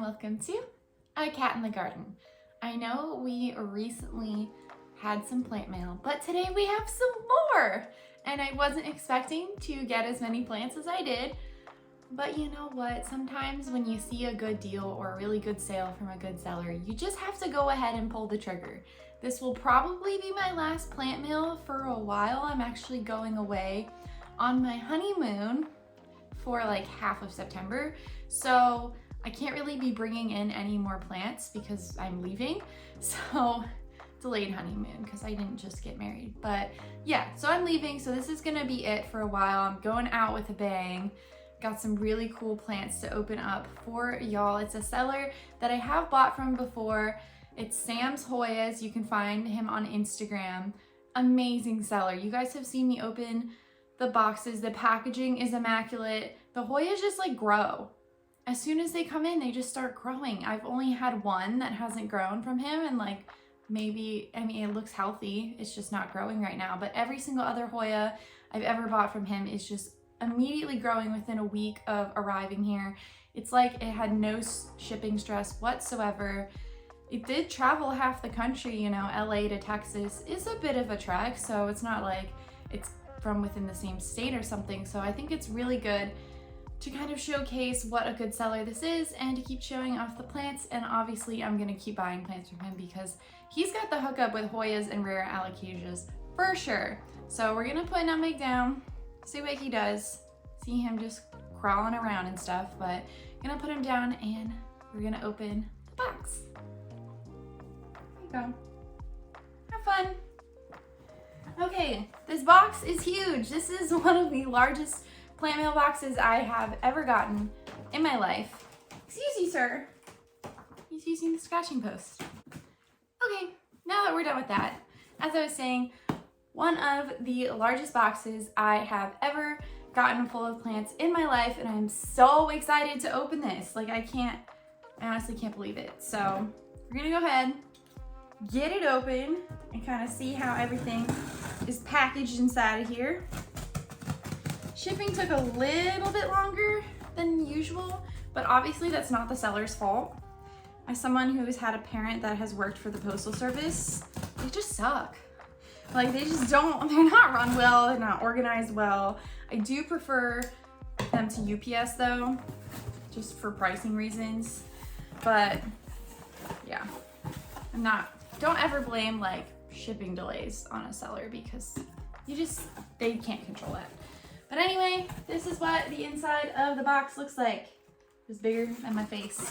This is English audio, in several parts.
and welcome to A Cat in the Garden. I know we recently had some plant mail, but today we have some more! And I wasn't expecting to get as many plants as I did, but you know what? Sometimes when you see a good deal or a really good sale from a good seller, you just have to go ahead and pull the trigger. This will probably be my last plant mail for a while. I'm actually going away on my honeymoon for like half of September. So I can't really be bringing in any more plants because I'm leaving. So delayed honeymoon because I didn't just get married. But yeah, so I'm leaving. So this is gonna be it for a while. I'm going out with a bang. Got some really cool plants to open up for y'all. It's a seller that I have bought from before. It's SamsHoyas. You can find him on Instagram. Amazing seller. You guys have seen me open the boxes. The packaging is immaculate. The Hoyas just like grow. As soon as they come in, they just start growing. I've only had one that hasn't grown from him, and like maybe, I mean, it looks healthy. It's just not growing right now. But every single other Hoya I've ever bought from him is just immediately growing within a week of arriving here. It's like it had no shipping stress whatsoever. It did travel half the country, you know, LA to Texas is a bit of a trek, so it's not like it's from within the same state or something. So I think it's really good to kind of showcase what a good seller this is and to keep showing off the plants. And obviously I'm gonna keep buying plants from him because he's got the hookup with Hoyas and rare alocasias for sure. So we're gonna put Nutmeg down, see what he does. See him just crawling around and stuff, but gonna put him down and we're gonna open the box. There you go. Have fun. Okay, this box is huge. This is one of the largest plant mail boxes I have ever gotten in my life. Excuse you, sir. He's using the scratching post. Okay, now that we're done with that, as I was saying, one of the largest boxes I have ever gotten full of plants in my life, and I'm so excited to open this. Like I honestly can't believe it. So we're gonna go ahead, get it open, and kind of see how everything is packaged inside of here. Shipping took a little bit longer than usual, but obviously that's not the seller's fault. As someone who has had a parent that has worked for the Postal Service, they just suck. Like they just don't, they're not run well, they're not organized well. I do prefer them to UPS though, just for pricing reasons. But yeah, don't ever blame like shipping delays on a seller because they can't control that. But anyway, this is what the inside of the box looks like. It's bigger than my face,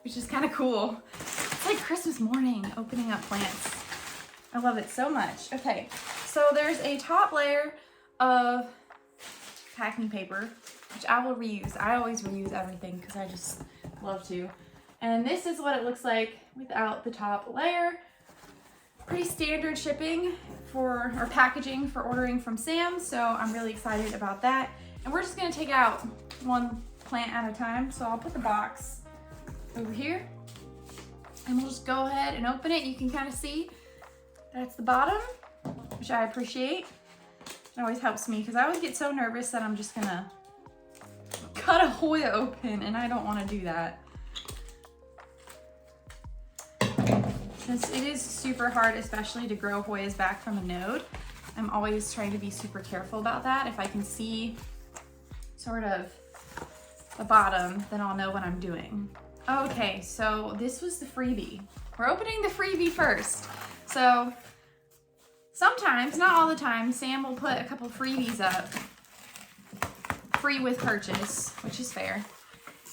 which is kind of cool. It's like Christmas morning opening up plants. I love it so much. Okay, so there's a top layer of packing paper, which I will reuse. I always reuse everything because I just love to. And this is what it looks like without the top layer. Pretty standard shipping or packaging for ordering from Sam, so I'm really excited about that. And we're just gonna take out one plant at a time. So I'll put the box over here and we'll just go ahead and open it. You can kind of see that's the bottom, which I appreciate. It always helps me because I always get so nervous that I'm just gonna cut a Hoya open, and I don't want to do that. Since it is super hard, especially to grow Hoyas back from a node, I'm always trying to be super careful about that. If I can see sort of the bottom, then I'll know what I'm doing. Okay, so this was the freebie. We're opening the freebie first. So sometimes, not all the time, Sam will put a couple freebies up, free with purchase, which is fair.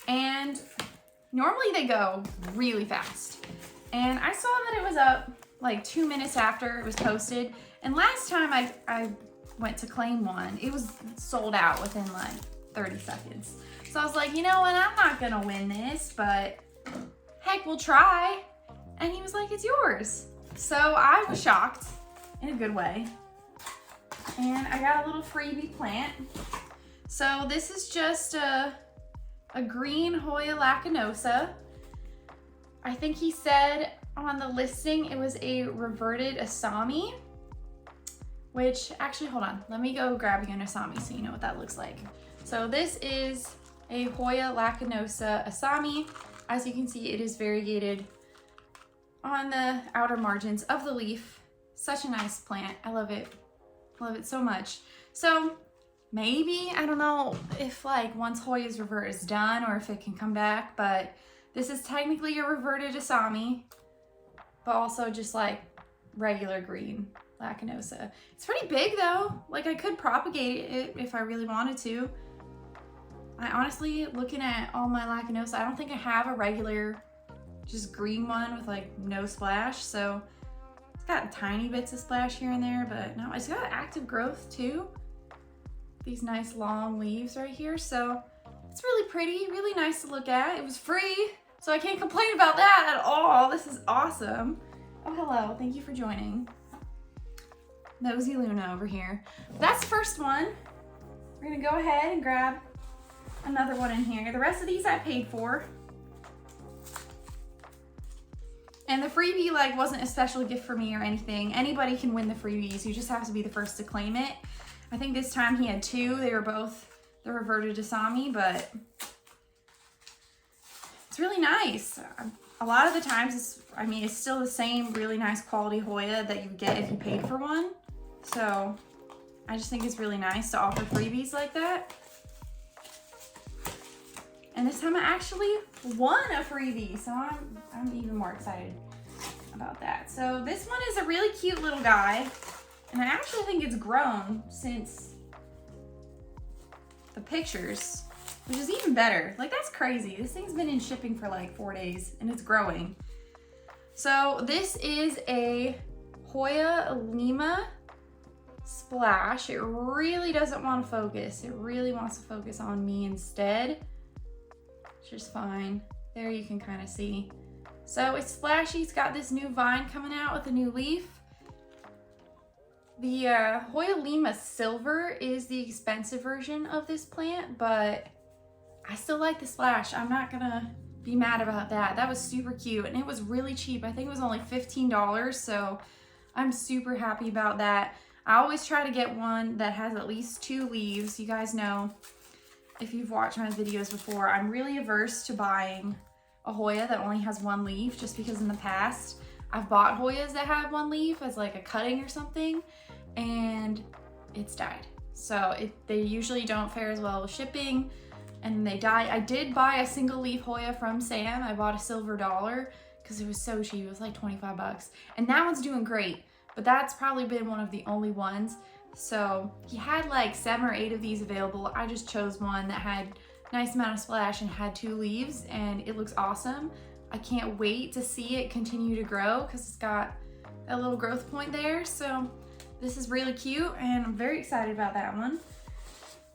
And normally they go really fast. And I saw that it was up like 2 minutes after it was posted. And last time I went to claim one, it was sold out within like 30 seconds. So I was like, you know what, I'm not gonna win this, but heck, we'll try. And he was like, it's yours. So I was shocked in a good way. And I got a little freebie plant. So this is just a green Hoya lacanosa. I think he said on the listing it was a reverted Asami, which actually, hold on, let me go grab you an Asami so you know what that looks like. So this is a Hoya lacanosa Asami. As you can see, it is variegated on the outer margins of the leaf. Such a nice plant. I love it. Love it so much. So maybe, I don't know if like once Hoya's revert is done or if it can come back, but this is technically a reverted Asami, but also just like regular green lacanosa. It's pretty big though. Like I could propagate it if I really wanted to. I honestly, looking at all my lacanosa, I don't think I have a regular just green one with like no splash. So it's got tiny bits of splash here and there, but no, it's got active growth too. These nice long leaves right here. So it's really pretty, really nice to look at. It was free, so I can't complain about that at all. This is awesome. Oh, hello, thank you for joining. Nosy Luna over here. That's the first one. We're gonna go ahead and grab another one in here. The rest of these I paid for. And the freebie like wasn't a special gift for me or anything. Anybody can win the freebies. You just have to be the first to claim it. I think this time he had two. They were both the reverted Asami, but it's really nice. A lot of the times it's still the same really nice quality Hoya that you get if you paid for one. So I just think it's really nice to offer freebies like that. And this time I actually won a freebie, so I'm even more excited about that. So this one is a really cute little guy, and I actually think it's grown since the pictures, which is even better. Like that's crazy. This thing's been in shipping for like 4 days and it's growing. So this is a Hoya Lima splash. It really doesn't want to focus. It really wants to focus on me instead. Which is fine. There you can kind of see. So it's splashy. It's got this new vine coming out with a new leaf. The Hoya Lima Silver is the expensive version of this plant, but I still like the splash. I'm not gonna be mad about that. That was super cute and it was really cheap. I think it was only $15, so I'm super happy about that. I always try to get one that has at least 2 leaves. You guys know, if you've watched my videos before, I'm really averse to buying a Hoya that only has 1 leaf, just because in the past I've bought Hoyas that have 1 leaf as like a cutting or something, and it's died. So they usually don't fare as well with shipping, and they die. I did buy a single leaf Hoya from Sam. I bought a silver dollar because it was so cheap. It was like 25 bucks, and that one's doing great, but that's probably been one of the only ones. So he had like 7 or 8 of these available. I just chose one that had a nice amount of splash and had 2 leaves, and it looks awesome. I can't wait to see it continue to grow because it's got a little growth point there. So this is really cute and I'm very excited about that one.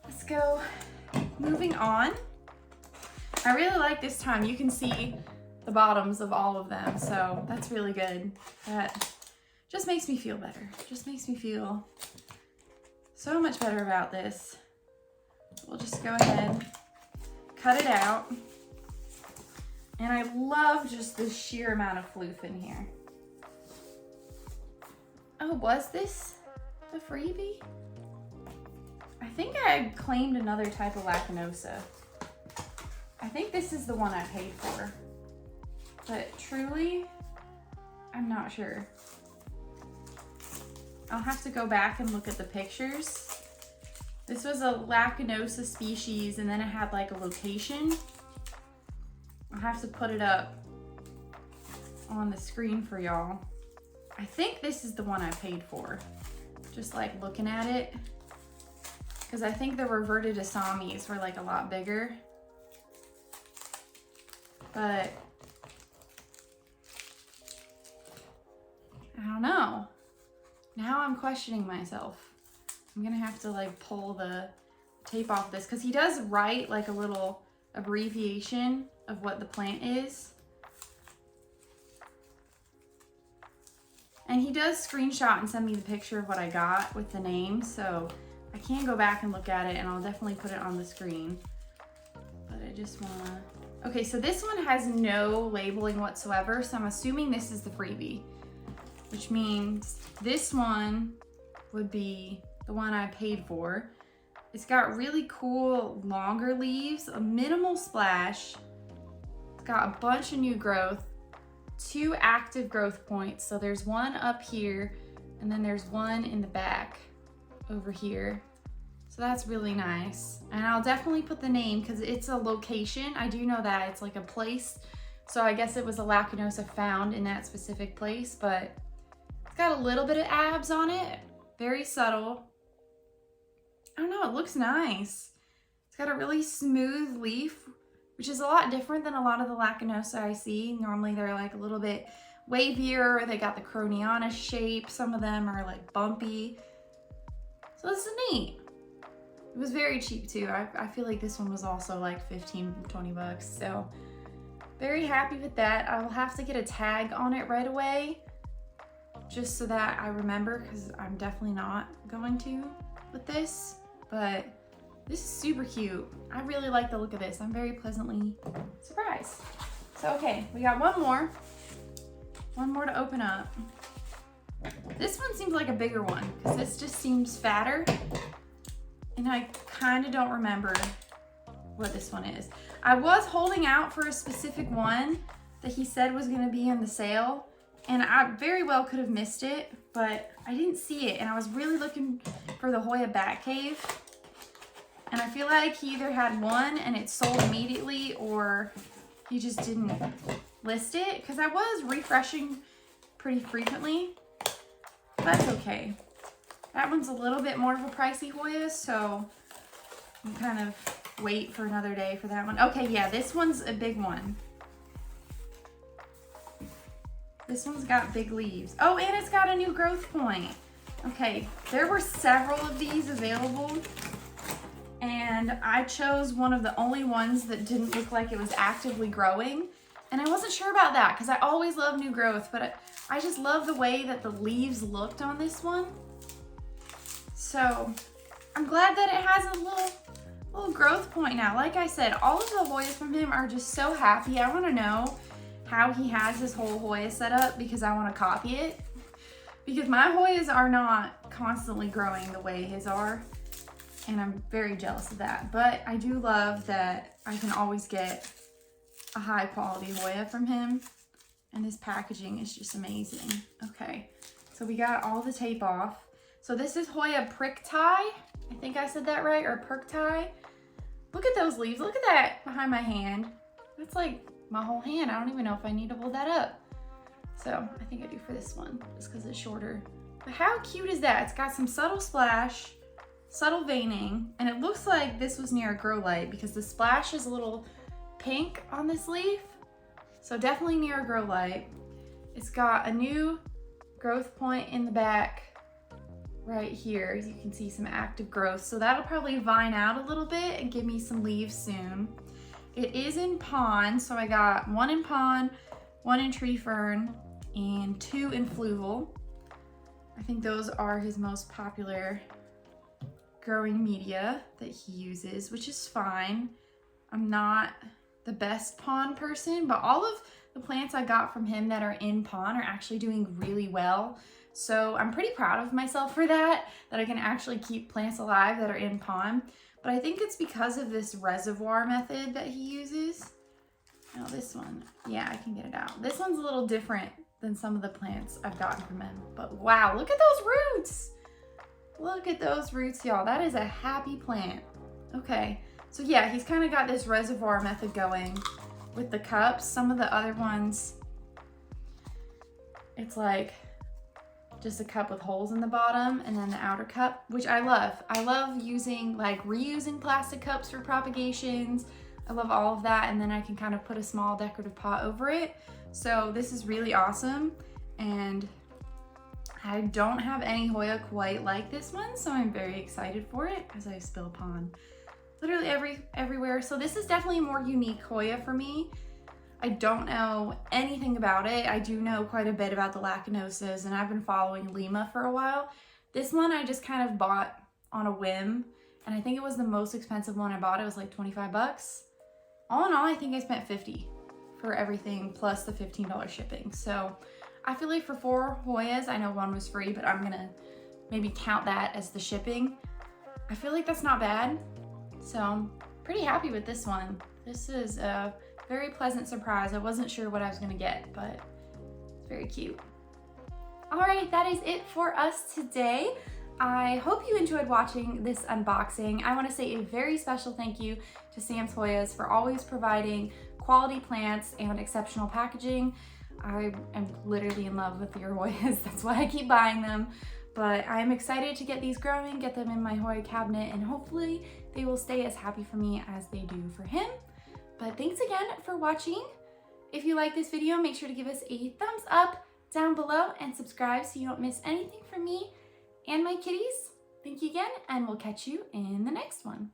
Let's go moving on. I really like this time. You can see the bottoms of all of them, so that's really good. That just makes me feel better. Just makes me feel so much better about this. We'll just go ahead, cut it out. And I love just the sheer amount of floof in here. Oh, was this the freebie? I think I claimed another type of lacanosa. I think this is the one I paid for. But truly, I'm not sure. I'll have to go back and look at the pictures. This was a lacanosa species, and then it had like a location. I'll have to put it up on the screen for y'all. I think this is the one I paid for. Just like looking at it. Because I think the reverted Asamis were like a lot bigger. But I don't know. Now I'm questioning myself. I'm gonna have to like pull the tape off this, because he does write like a little abbreviation of what the plant is. And he does screenshot and send me the picture of what I got with the name, so I can go back and look at it, and I'll definitely put it on the screen. But I just wanna... Okay, so this one has no labeling whatsoever, so I'm assuming this is the freebie, which means this one would be the one I paid for. It's got really cool longer leaves, a minimal splash. It's got a bunch of new growth, 2 active growth points. So there's one up here and then there's one in the back over here. So that's really nice. And I'll definitely put the name because it's a location. I do know that it's like a place. So I guess it was a Lacanosa found in that specific place, but it's got a little bit of abs on it. Very subtle. I don't know, it looks nice. It's got a really smooth leaf, which is a lot different than a lot of the Lacanosa I see. Normally they're like a little bit wavier. They got the croniana shape. Some of them are like bumpy. So this is neat. It was very cheap too. I feel like this one was also like 15, 20 bucks. So very happy with that. I will have to get a tag on it right away just so that I remember, because I'm definitely not going to with this. But this is super cute. I really like the look of this. I'm very pleasantly surprised. So okay, we got one more. One more to open up. This one seems like a bigger one because this just seems fatter. And I kind of don't remember what this one is. I was holding out for a specific one that he said was gonna be in the sale, and I very well could have missed it, but I didn't see it, and I was really looking for the Hoya Bat Cave. And I feel like he either had one and it sold immediately, or he just didn't list it, because I was refreshing pretty frequently. But that's okay. That one's a little bit more of a pricey Hoya, so I'm kind of wait for another day for that one. Okay, yeah, this one's a big one. This one's got big leaves. Oh, and it's got a new growth point. Okay, there were several of these available, and I chose one of the only ones that didn't look like it was actively growing. And I wasn't sure about that because I always love new growth, but I just love the way that the leaves looked on this one. So I'm glad that it has a little growth point now. Like I said, all of the Hoyas from him are just so happy. I want to know how he has his whole Hoya set up because I want to copy it. Because my Hoyas are not constantly growing the way his are. And I'm very jealous of that. But I do love that I can always get a high quality Hoya from him. And his packaging is just amazing. Okay, so we got all the tape off. So this is Hoya Prick Tie. I think I said that right, or Perk Tie. Look at those leaves. Look at that behind my hand. That's like my whole hand. I don't even know if I need to hold that up. So I think I do for this one, just because it's shorter. But how cute is that? It's got some subtle splash, subtle veining, and it looks like this was near a grow light because the splash is a little pink on this leaf. So definitely near a grow light. It's got a new growth point in the back right here. You can see some active growth. So that'll probably vine out a little bit and give me some leaves soon. It is in pond, so I got one in pond, one in tree fern, and 2 in fluval. I think those are his most popular growing media that he uses, which is fine. I'm not the best pond person, but all of the plants I got from him that are in pond are actually doing really well. So I'm pretty proud of myself for that I can actually keep plants alive that are in pond. But I think it's because of this reservoir method that he uses. Now this one, yeah, I can get it out. This one's a little different than some of the plants I've gotten from him. But wow, look at those roots. Look at those roots, y'all. That is a happy plant. Okay, so yeah, he's kind of got this reservoir method going with the cups. Some of the other ones, it's like just a cup with holes in the bottom and then the outer cup, which I love. I love using, like, reusing plastic cups for propagations. I love all of that, and then I can kind of put a small decorative pot over it. So this is really awesome, and I don't have any Hoya quite like this one, so I'm very excited for it as I spill pond literally everywhere. So this is definitely a more unique Hoya for me. I don't know anything about it. I do know quite a bit about the Lacanosas, and I've been following Lima for a while. This one I just kind of bought on a whim, and I think it was the most expensive one I bought. It was like 25 bucks. All in all, I think I spent 50 for everything plus the $15 shipping. So I feel like for 4 Hoyas, I know one was free, but I'm gonna maybe count that as the shipping. I feel like that's not bad. So I'm pretty happy with this one. This is a very pleasant surprise. I wasn't sure what I was gonna get, but it's very cute. All right, that is it for us today. I hope you enjoyed watching this unboxing. I want to say a very special thank you to SamsHoyas for always providing quality plants and exceptional packaging. I am literally in love with your Hoyas. That's why I keep buying them. But I'm excited to get these growing, get them in my Hoya cabinet, and hopefully they will stay as happy for me as they do for him. But thanks again for watching. If you like this video, make sure to give us a thumbs up down below and subscribe so you don't miss anything from me and my kitties. Thank you again, and we'll catch you in the next one.